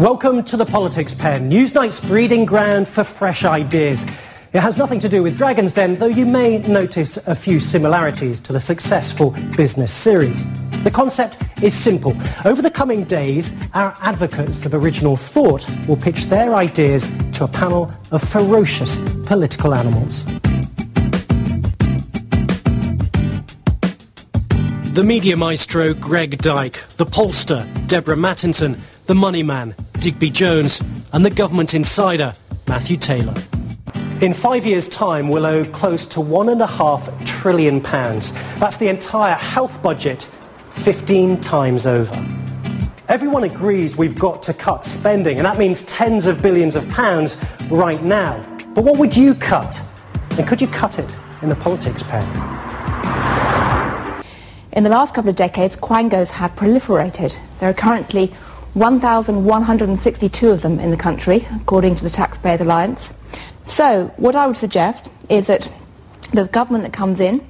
Welcome to the Politics Pen, Newsnight's breeding ground for fresh ideas. It has nothing to do with Dragon's Den, though you may notice a few similarities to the successful business series. The concept is simple. Over the coming days, our advocates of original thought will pitch their ideas to a panel of ferocious political animals. The media maestro Greg Dyke, the pollster Deborah Mattinson, the money man Digby Jones, and the government insider Matthew Taylor. In 5 years' time, we'll owe close to £1.5 trillion. That's the entire health budget 15 times over. Everyone agrees we've got to cut spending, and that means tens of billions of pounds right now. But what would you cut? And could you cut it in the Politics Pen? In the last couple of decades, quangos have proliferated. There are currently 1,162 of them in the country, according to the Taxpayers Alliance. So what I would suggest is that the government that comes in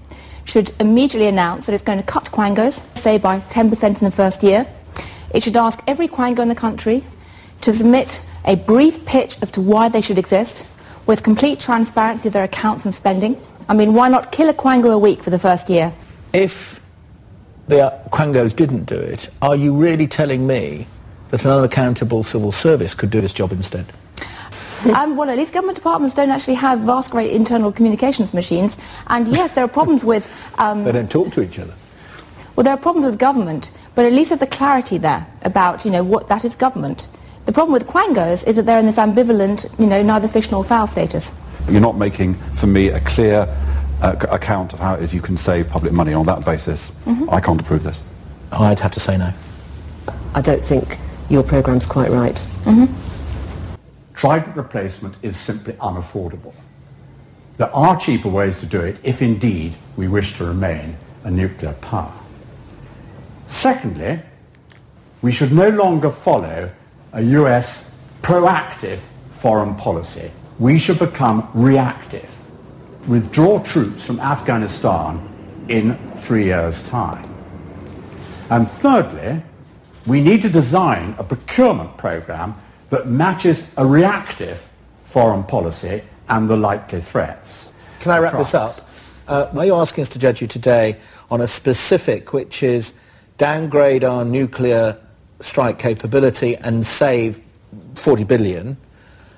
should immediately announce that it's going to cut quangos, say by 10% in the first year. It should ask every quango in the country to submit a brief pitch as to why they should exist, with complete transparency of their accounts and spending. I mean, why not kill a quango a week for the first year? If the quangos didn't do it, are you really telling me that an unaccountable civil service could do this job instead? Well, at least government departments don't actually have vast, great internal communications machines. And yes, there are problems with... They don't talk to each other. Well, there are problems with government, but at least there's the clarity there about, what that is government. The problem with quangos is that they're in this ambivalent, neither fish nor fowl status. You're not making, for me, a clear account of how it is you can save public money. On that basis, I can't approve this. I'd have to say no. I don't think your programme's quite right. Trident replacement is simply unaffordable. There are cheaper ways to do it if indeed we wish to remain a nuclear power. Secondly, we should no longer follow a US proactive foreign policy. We should become reactive. Withdraw troops from Afghanistan in 3 years' time. And thirdly, we need to design a procurement programme that matches a reactive foreign policy and the likely threats. Can I wrap this up? Are you asking us to judge you today on a specific, which is downgrade our nuclear strike capability and save 40 billion?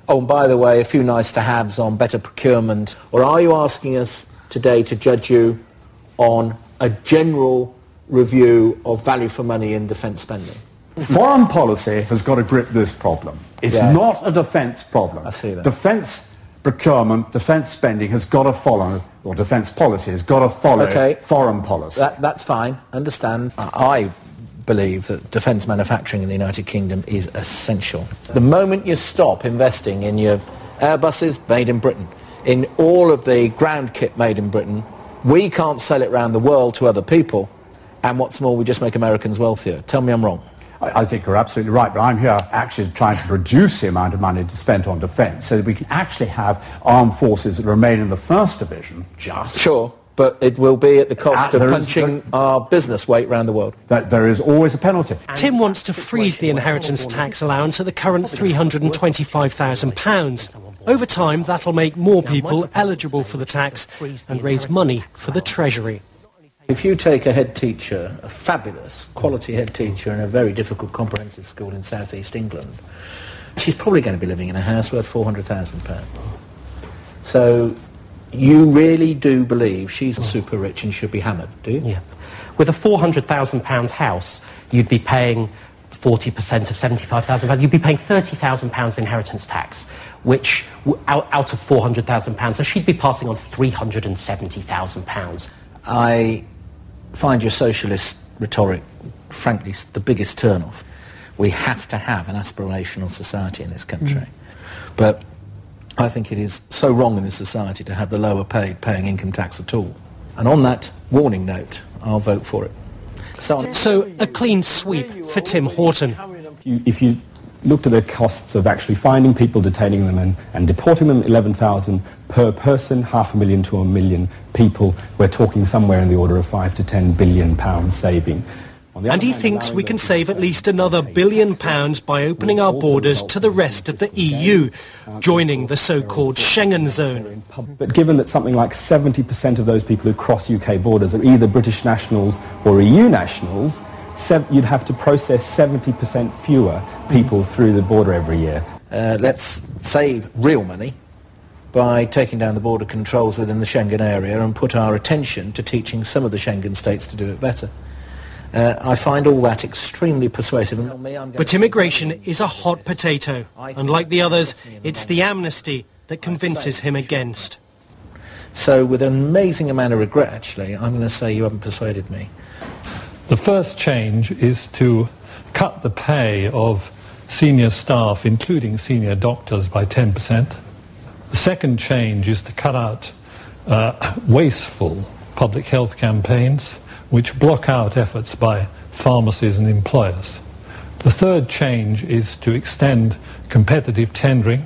Oh, and by the way, a few nice-to-haves on better procurement. Or are you asking us today to judge you on a general review of value for money in defence spending? Foreign policy has got to grip this problem. It's not a defence problem. I see that. Defence procurement, defence spending has got to follow, or defence policy has got to follow foreign policy. That's fine. Understand. I believe that defence manufacturing in the United Kingdom is essential. The moment you stop investing in your Airbuses made in Britain, in all of the ground kit made in Britain, we can't sell it around the world to other people, and what's more, we just make Americans wealthier. Tell me I'm wrong. I think you're absolutely right, but I'm here actually trying to reduce the amount of money spent on defence so that we can actually have armed forces that remain in the first division, just. Sure, but it will be at the cost of punching our business weight around the world. There is always a penalty. Tim wants to freeze the inheritance tax allowance at the current £325,000. Over time, that'll make more people eligible for the tax and raise money for the Treasury. If you take a head teacher, a fabulous quality head teacher in a very difficult comprehensive school in South East England, she's probably going to be living in a house worth £400,000. So you really do believe she's super rich and should be hammered, do you? Yeah. With a £400,000 house, you'd be paying 40% of £75,000. You'd be paying £30,000 inheritance tax, which out of £400,000, so she'd be passing on £370,000. I find your socialist rhetoric, frankly, the biggest turn-off. We have to have an aspirational society in this country. But I think it is so wrong in this society to have the lower paid paying income tax at all. And on that warning note, I'll vote for it. So a clean sweep for Tim Horton. If you looked at the costs of actually finding people, detaining them and deporting them, 11,000 per person, £500,000 to £1 million people, we're talking somewhere in the order of £5 to £10 billion saving. And he thinks we can save at least another £1 billion by opening our borders to the rest of the EU, joining the so-called Schengen zone. But given that something like 70% of those people who cross UK borders are either British nationals or EU nationals, you'd have to process 70% fewer people through the border every year. Let's save real money by taking down the border controls within the Schengen area and put our attention to teaching some of the Schengen states to do it better. I find all that extremely persuasive. But immigration is a hot potato. Unlike the others, it's the amnesty that convinces him against. So with an amazing amount of regret, actually, I'm going to say you haven't persuaded me. The first change is to cut the pay of senior staff, including senior doctors, by 10%. The second change is to cut out wasteful public health campaigns which block out efforts by pharmacies and employers. The third change is to extend competitive tendering,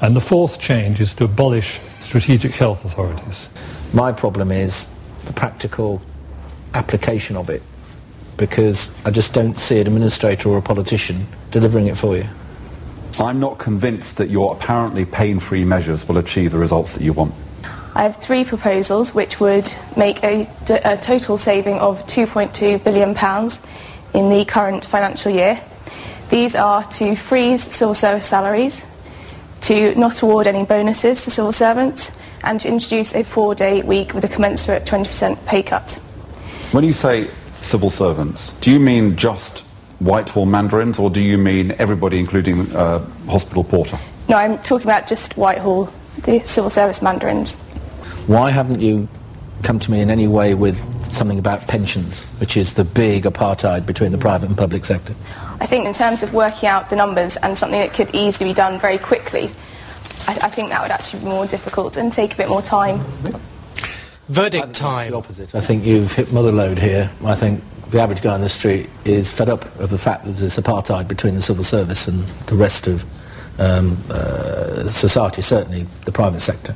and the fourth change is to abolish strategic health authorities. My problem is the practical application of it, because I just don't see an administrator or a politician delivering it for you. I'm not convinced that your apparently pain-free measures will achieve the results that you want. I have 3 proposals which would make a total saving of £2.2 billion in the current financial year. These are to freeze civil service salaries, to not award any bonuses to civil servants, and to introduce a 4-day week with a commensurate 20% pay cut. When you say civil servants, do you mean just Whitehall mandarins, or do you mean everybody, including hospital porter? No, I'm talking about just Whitehall, the civil service mandarins. Why haven't you come to me in any way with something about pensions, which is the big apartheid between the private and public sector? I think in terms of working out the numbers and something that could easily be done very quickly, I think that would actually be more difficult and take a bit more time. Verdict time. I think you've hit mother lode here. I think the average guy on the street is fed up of the fact that there's apartheid between the civil service and the rest of society, certainly the private sector.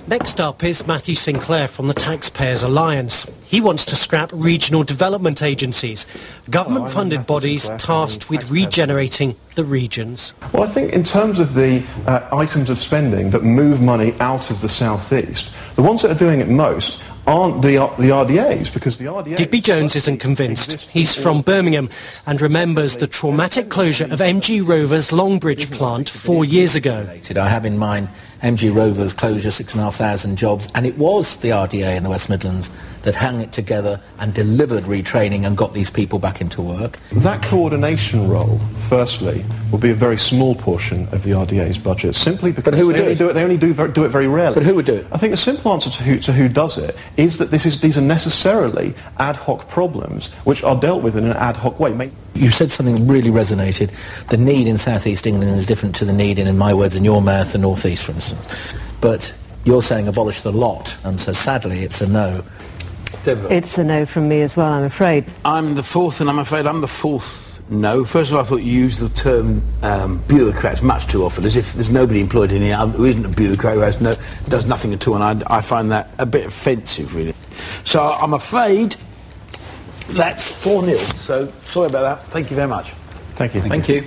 Next up is Matthew Sinclair from the Taxpayers Alliance. He wants to scrap regional development agencies, government-funded bodies tasked with regenerating the regions. Well, I think in terms of the items of spending that move money out of the southeast, the ones that are doing it most aren't the RDAs, because the RDAs... Digby Jones isn't convinced. He's from Birmingham and remembers the traumatic closure of MG Rover's Longbridge plant 4 years ago. I have in mind MG Rover's closure, 6,500 jobs, and it was the RDA in the West Midlands that hung it together and delivered retraining and got these people back into work. That coordination role, firstly, will be a very small portion of the RDA's budget, simply because they only do it very rarely. But who would do it? I think the simple answer to who does it is that these are necessarily ad hoc problems which are dealt with in an ad hoc way. You said something really resonated. The need in South East England is different to the need in my words, in your mouth, the North East, for instance. But you're saying abolish the lot, and so sadly it's a no. Deborah. It's a no from me as well, I'm afraid. I'm the fourth, and I'm afraid I'm the fourth no. First of all, I thought you used the term bureaucrats much too often, as if there's nobody employed in here who isn't a bureaucrat, who does nothing at all, and I find that a bit offensive, really. So I'm afraid that's 4-0, so sorry about that. Thank you very much. Thank you. Thank you.